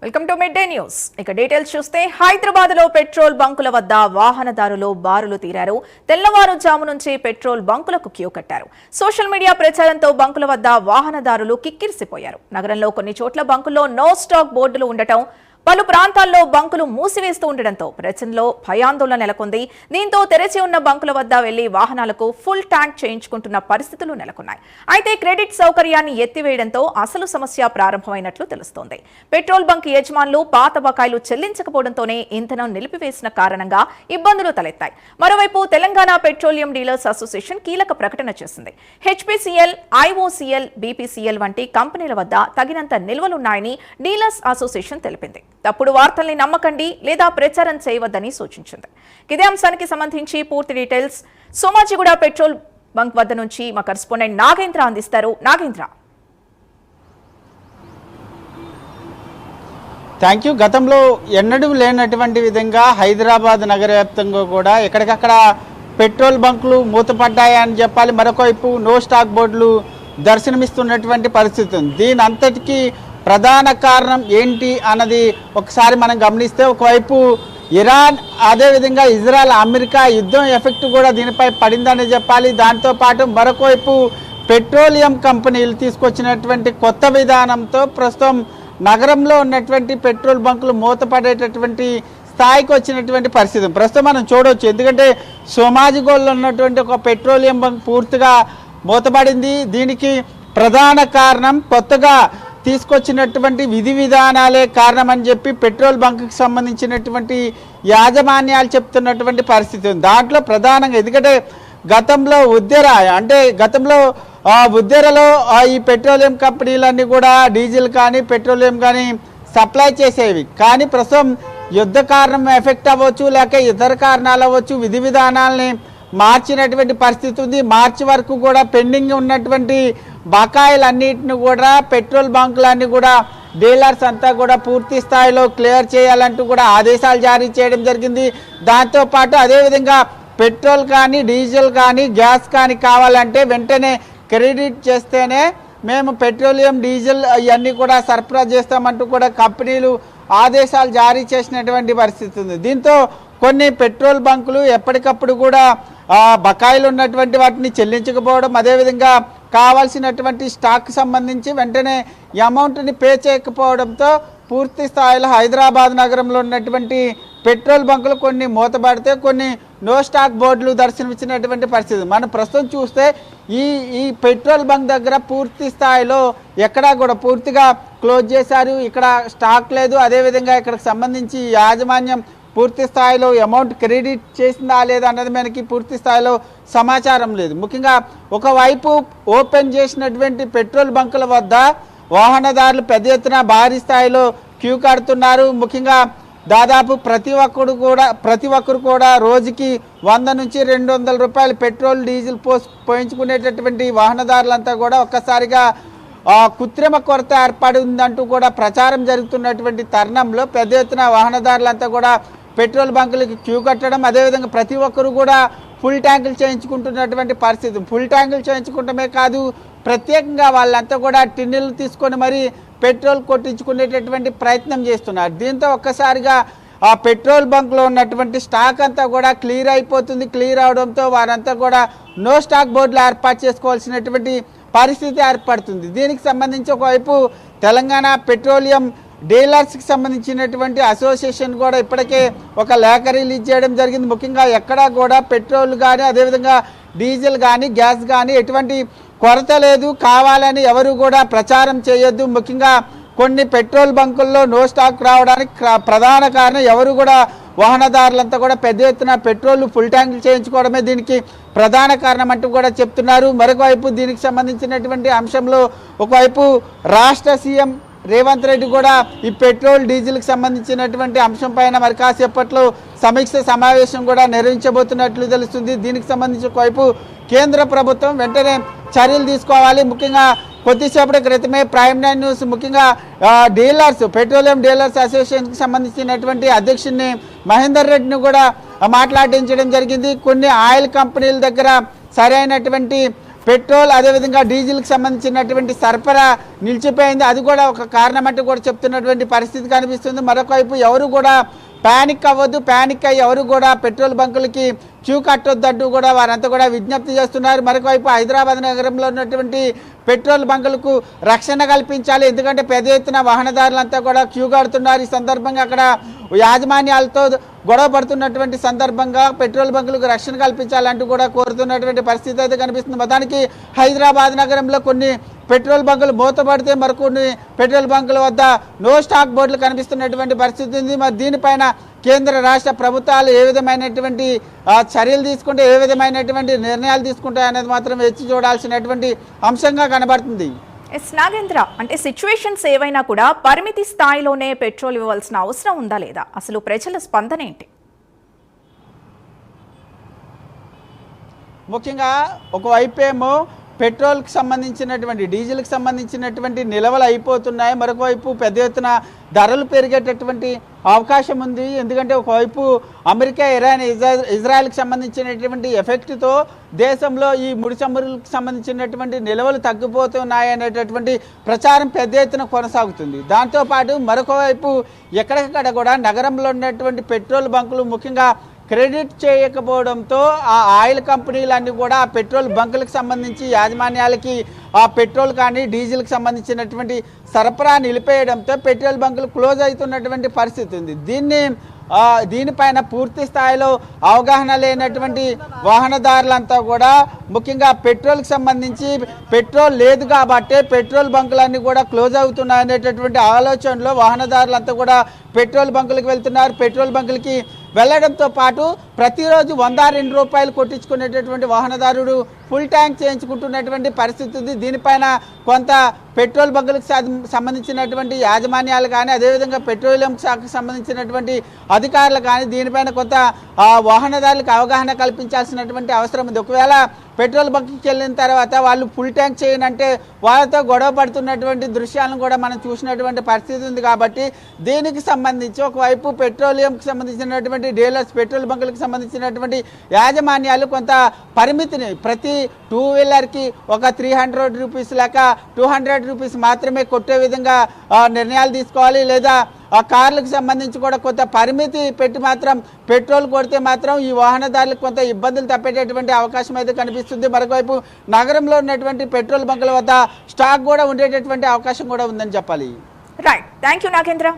Welcome to mid day news. ఇక details చూస్తే హైదరాబాద్ లో పెట్రోల్ బంకుల వద్ద వాహనదారులు బారులు తీరారు. తెల్లవారుజాము నుంచి పెట్రోల్ బంకులకు క్యూ కట్టారు. సోషల్ మీడియా ప్రచారంతో బంకుల వద్ద వాహనదారులు కిక్కిరిసిపోయారు. నగరంలో కొన్ని చోట్ల బంకుల్లో నో స్టాక్ బోర్డులు ఉండటం, పలు ప్రాంతాల్లో బంకులు మూసివేస్తూ ఉండడంతో ప్రజల్లో భయాందోళన నెలకొంది. దీంతో తెరిచి ఉన్న బంకుల వద్ద వెళ్లి వాహనాలకు ఫుల్ ట్యాంక్ చేయించుకుంటున్న పరిస్థితులు నెలకొన్నాయి. అయితే క్రెడిట్ సౌకర్యాన్ని ఎత్తివేయడంతో అసలు సమస్య ప్రారంభమైనట్లు తెలుస్తోంది. పెట్రోల్ బంక్ యజమానులు పాత బకాయిలు చెల్లించకపోవడంతోనే ఇంధనం నిలిపివేసిన కారణంగా ఇబ్బందులు తలెత్తాయి. మరోవైపు తెలంగాణ పెట్రోలియం డీలర్స్ అసోసియేషన్ కీలక ప్రకటన చేసింది. హెచ్పీసీఎల్, ఐఓసీఎల్, బీపీసీఎల్ వంటి కంపెనీల వద్ద తగినంత నిల్వలున్నాయని డీలర్స్ అసోసియేషన్ తెలిపింది. తప్పుడు వార్తల్ని నమ్మకండి లేదా ప్రచారం చేయవద్దని సూచించింది. ఇదే అంశానికి సంబంధించి పూర్తి డీటెయిల్స్ సోమాజిగూడ పెట్రోల్ బంక్ వద్ద నుంచి మా కరెస్పాండెంట్ నాగేంద్ర అందిస్తారు. నాగేంద్ర. Thank you. గతంలో ఎన్నడూ లేనటువంటి విధంగా హైదరాబాద్ నగర వ్యాప్తంగా కూడా ఎక్కడికక్కడ పెట్రోల్ బంకులు మూతపడ్డాయని చెప్పాలి. మరొకవైపు నో స్టాక్ బోర్డులు దర్శనమిస్తున్నటువంటి పరిస్థితి ఉంది. దీని అంతటికీ ప్రధాన కారణం ఏంటి అన్నది ఒకసారి మనం గమనిస్తే, ఒకవైపు ఇరాన్, అదేవిధంగా ఇజ్రాయెల్, అమెరికా యుద్ధం ఎఫెక్ట్ కూడా దీనిపై పడిందని చెప్పాలి. దాంతోపాటు మరొకవైపు పెట్రోలియం కంపెనీలు తీసుకొచ్చినటువంటి కొత్త విధానంతో ప్రస్తుతం నగరంలో ఉన్నటువంటి పెట్రోల్ బంకులు మూతపడేటటువంటి స్థాయికి వచ్చినటువంటి పరిస్థితి ప్రస్తుతం మనం చూడవచ్చు. ఎందుకంటే సోమాజిగూడలో ఉన్నటువంటి ఒక పెట్రోలియం బంక్ పూర్తిగా మూతపడింది. దీనికి ప్రధాన కారణం కొత్తగా తీసుకొచ్చినటువంటి విధి విధానాలే కారణమని చెప్పి పెట్రోల్ బంక్కి సంబంధించినటువంటి యాజమాన్యాలు చెప్తున్నటువంటి పరిస్థితి ఉంది. దాంట్లో ప్రధానంగా ఎందుకంటే గతంలో గతంలో ఉద్దెరలో ఈ పెట్రోలియం కంపెనీలన్నీ కూడా డీజిల్ కానీ పెట్రోలియం కానీ సప్లై చేసేవి. కానీ ప్రస్తుతం యుద్ధ కారణం ఎఫెక్ట్ అవ్వచ్చు, లేక ఇతర కారణాలు అవ్వచ్చు, విధి విధానాలని మార్చినటువంటి పరిస్థితి ఉంది. మార్చి వరకు కూడా పెండింగ్ ఉన్నటువంటి బకాయిలన్నిటిని కూడా పెట్రోల్ బంకులన్నీ కూడా డీలర్స్ అంతా కూడా పూర్తి స్థాయిలో క్లియర్ చేయాలంటూ కూడా ఆదేశాలు జారీ చేయడం జరిగింది. దాంతోపాటు అదేవిధంగా పెట్రోల్ కానీ డీజిల్ కానీ గ్యాస్ కానీ కావాలంటే వెంటనే క్రెడిట్ చేస్తేనే మేము పెట్రోలియం డీజిల్ ఇవన్నీ కూడా సరఫరా చేస్తామంటూ కూడా కంపెనీలు ఆదేశాలు జారీ చేసినటువంటి పరిస్థితి ఉంది. దీంతో కొన్ని పెట్రోల్ బంకులు ఎప్పటికప్పుడు కూడా బకాయిలు ఉన్నటువంటి వాటిని చెల్లించకపోవడం, అదేవిధంగా కావాల్సినటువంటి స్టాక్ సంబంధించి వెంటనే ఈ అమౌంట్ని పే చేయకపోవడంతో పూర్తి స్థాయిలో హైదరాబాద్ నగరంలో ఉన్నటువంటి పెట్రోల్ బంకులు కొన్ని మూతపడితే కొన్ని నో స్టాక్ బోర్డులు దర్శనమిచ్చినటువంటి పరిస్థితి మనం ప్రస్తుతం చూస్తే ఈ పెట్రోల్ బంక్ దగ్గర పూర్తి స్థాయిలో ఎక్కడా కూడా పూర్తిగా క్లోజ్ చేశారు. ఇక్కడ స్టాక్ లేదు. అదేవిధంగా ఇక్కడికి సంబంధించి యాజమాన్యం పూర్తి స్థాయిలో అమౌంట్ క్రెడిట్ చేసిందా లేదా అన్నది మనకి పూర్తి స్థాయిలో సమాచారం లేదు. ముఖ్యంగా ఒకవైపు ఓపెన్ చేసినటువంటి పెట్రోల్ బంకుల వద్ద వాహనదారులు పెద్ద ఎత్తున భారీ స్థాయిలో క్యూ కడుతున్నారు. ముఖ్యంగా దాదాపు ప్రతి ఒక్కరు కూడా రోజుకి 100 నుంచి 200 రూపాయలు పెట్రోల్ డీజిల్ పోయించుకునేటటువంటి వాహనదారులంతా కూడా ఒక్కసారిగా కృత్రిమ కొరత ఏర్పడి ఉందంటూ కూడా ప్రచారం జరుగుతున్నటువంటి తరుణంలో పెద్ద ఎత్తున వాహనదారులంతా కూడా పెట్రోల్ బంకులకి క్యూ కట్టడం, అదేవిధంగా ప్రతి ఒక్కరు కూడా ఫుల్ ట్యాంకులు చేయించుకుంటున్నటువంటి పరిస్థితి. ఫుల్ ట్యాంకులు చేయించుకుంటమే కాదు, ప్రత్యేకంగా వాళ్ళంతా కూడా టిన్నులు తీసుకొని మరి పెట్రోల్ కొట్టించుకునేటటువంటి ప్రయత్నం చేస్తున్నారు. దీంతో ఒక్కసారిగా ఆ పెట్రోల్ బంక్లో ఉన్నటువంటి స్టాక్ అంతా కూడా క్లియర్ అయిపోతుంది. క్లియర్ అవడంతో వారంతా కూడా నో స్టాక్ బోర్డులు ఏర్పాటు చేసుకోవాల్సినటువంటి పరిస్థితి ఏర్పడుతుంది. దీనికి సంబంధించి ఒకవైపు తెలంగాణ పెట్రోలియం డీలర్స్కి సంబంధించినటువంటి అసోసియేషన్ కూడా ఇప్పటికే ఒక లేఖ రిలీజ్ చేయడం జరిగింది. ముఖ్యంగా ఎక్కడా కూడా పెట్రోల్ కానీ అదేవిధంగా డీజిల్ కానీ గ్యాస్ కానీ ఎటువంటి కొరత లేదు, కావాలని ఎవరు కూడా ప్రచారం చేయొద్దు. ముఖ్యంగా కొన్ని పెట్రోల్ బంకుల్లో నో స్టాక్ రావడానికి ప్రధాన కారణం ఎవరు కూడా వాహనదారులంతా కూడా పెద్ద ఎత్తున పెట్రోల్ ఫుల్ ట్యాంకులు చేయించుకోవడమే దీనికి ప్రధాన కారణం అంటూ కూడా చెప్తున్నారు. మరొకవైపు దీనికి సంబంధించినటువంటి అంశంలో ఒకవైపు రాష్ట్ర సీఎం రేవంత్ రెడ్డి కూడా ఈ పెట్రోల్ డీజిల్కి సంబంధించినటువంటి అంశం పైన మరి కాసేపట్లో సమీక్ష సమావేశం కూడా నిర్వహించబోతున్నట్లు తెలుస్తుంది. దీనికి సంబంధించి ఒకవైపు కేంద్ర ప్రభుత్వం వెంటనే చర్యలు తీసుకోవాలి. ముఖ్యంగా కొద్దిసేపటి క్రితమే ప్రైమ్ 9 న్యూస్ ముఖ్యంగా పెట్రోలియం డీలర్స్ అసోసియేషన్కి సంబంధించినటువంటి అధ్యక్షుడిని మహేందర్ రెడ్డిని కూడా మాట్లాడించడం జరిగింది. కొన్ని ఆయిల్ కంపెనీల దగ్గర సరైనటువంటి పెట్రోల్ అదేవిధంగా డీజిల్కి సంబంధించినటువంటి సరఫరా నిలిచిపోయింది. అది కూడా ఒక కారణం అంటే కూడా చెప్తున్నటువంటి పరిస్థితి కనిపిస్తుంది. మరొక వైపు ఎవరు కూడా ప్యానిక్ అవ్వద్దు, ప్యానిక్ అయ్యి ఎవరు కూడా పెట్రోల్ బంకులకి క్యూ కట్టొద్దంటూ కూడా వారంతా కూడా విజ్ఞప్తి చేస్తున్నారు. మరొకవైపు హైదరాబాద్ నగరంలో ఉన్నటువంటి పెట్రోల్ బంకులకు రక్షణ కల్పించాలి, ఎందుకంటే పెద్ద ఎత్తున వాహనదారులంతా కూడా క్యూ కడుతున్నారు. ఈ సందర్భంగా అక్కడ యాజమాన్యాలతో గొడవ పడుతున్నటువంటి సందర్భంగా పెట్రోల్ బంకులకు రక్షణ కల్పించాలంటూ కూడా కోరుతున్నటువంటి పరిస్థితి అయితే కనిపిస్తుంది. మొత్తానికి హైదరాబాద్ నగరంలో కొన్ని పెట్రోల్ బంకులు మూతపడితే మరికొన్ని పెట్రోల్ బంకుల వద్ద నో స్టాక్ బోర్డులు కనిపిస్తున్నటువంటి పరిస్థితి ఉంది. మరి దీనిపైన కేంద్ర రాష్ట్ర ప్రభుత్వాలు ఏ విధమైనటువంటి చర్యలు తీసుకుంటే, ఏ విధమైనటువంటి నిర్ణయాలు తీసుకుంటాయనేది మాత్రం వేచి చూడాల్సినటువంటి అంశంగా కనబడుతుంది. ఎస్ నాగేంద్ర, అంటే సిచ్యువేషన్స్ ఏవైనా కూడా పరిమితి స్థాయిలోనే పెట్రోల్ ఇవ్వాల్సిన అవసరం ఉందా లేదా? అసలు ప్రజల స్పందన ఏంటి? ముఖ్యంగా ఒకవైపు ఏమో పెట్రోల్కి సంబంధించినటువంటి డీజిల్కి సంబంధించినటువంటి నిల్వలు అయిపోతున్నాయి, మరొకవైపు పెద్ద ఎత్తున ధరలు పెరిగేటటువంటి అవకాశం ఉంది. ఎందుకంటే ఒకవైపు అమెరికా, ఇరాన్, ఇజ్రాయెల్కి సంబంధించినటువంటి ఎఫెక్ట్తో దేశంలో ఈ ముడి చమురులకు సంబంధించినటువంటి నిల్వలు తగ్గిపోతున్నాయి అనేటటువంటి ప్రచారం పెద్ద ఎత్తున కొనసాగుతుంది. దాంతోపాటు మరొక వైపు ఎక్కడికక్కడ కూడా నగరంలో ఉన్నటువంటి పెట్రోల్ బంకులు ముఖ్యంగా క్రెడిట్ చేయకపోవడంతో ఆ ఆయిల్ కంపెనీలన్నీ కూడా ఆ పెట్రోల్ బంకులకు సంబంధించి యాజమాన్యాలకి ఆ పెట్రోల్ కానీ డీజిల్కి సంబంధించినటువంటి సరఫరా నిలిపేయడంతో పెట్రోల్ బంకులు క్లోజ్ అవుతున్నటువంటి పరిస్థితి ఉంది. దీనిపైన పూర్తి స్థాయిలో అవగాహన లేనటువంటి వాహనదారులంతా కూడా ముఖ్యంగా పెట్రోల్కి సంబంధించి పెట్రోల్ లేదు కాబట్టి పెట్రోల్ బంకులన్నీ కూడా క్లోజ్ అవుతున్నాయి అనేటటువంటి ఆలోచనలో వాహనదారులంతా కూడా పెట్రోల్ బంకులకు వెళ్తున్నారు. పెట్రోల్ బంకులకి వెళ్ళడంతో పాటు ప్రతిరోజు 102 రూపాయలు కొట్టించుకునేటటువంటి వాహనదారుడు ఫుల్ ట్యాంక్ చేయించుకుంటున్నటువంటి పరిస్థితి ఉంది. దీనిపైన కొంత పెట్రోల్ బంకులకు సంబంధించినటువంటి యాజమాన్యాలు కానీ, అదేవిధంగా పెట్రోలియం శాఖకు సంబంధించినటువంటి అధికారులు కానీ దీనిపైన కొంత వాహనదారులకు అవగాహన కల్పించాల్సినటువంటి అవసరం ఉంది. ఒకవేళ పెట్రోల్ బంక్కి వెళ్ళిన తర్వాత వాళ్ళు ఫుల్ ట్యాంక్ చేయనంటే వాళ్ళతో గొడవ పడుతున్నటువంటి దృశ్యాలను కూడా మనం చూసినటువంటి పరిస్థితి ఉంది. కాబట్టి దీనికి సంబంధించి ఒకవైపు పెట్రోలియంకి సంబంధించినటువంటి డీలర్స్, పెట్రోల్ బంకులకు సంబంధించినటువంటి యాజమాన్యాలు కొంత పరిమితిని ప్రతి 2 వీలర్కి ఒక 300 రూపీస్ లేక 200 రూపీస్ మాత్రమే కొట్టే విధంగా నిర్ణయాలు తీసుకోవాలి. లేదా ఆ కార్లకు సంబంధించి కూడా కొంత పరిమితి పెట్టి మాత్రం పెట్రోల్ కొడితే మాత్రం ఈ వాహనదారులకు కొంత ఇబ్బందులు తప్పేటటువంటి అవకాశం అయితే కనిపిస్తుంది. మరొకవైపు నగరంలో ఉన్నటువంటి పెట్రోల్ బంకుల వద్ద స్టాక్ కూడా ఉండేటటువంటి అవకాశం కూడా ఉందని చెప్పాలి. Right, thank you Nagendra.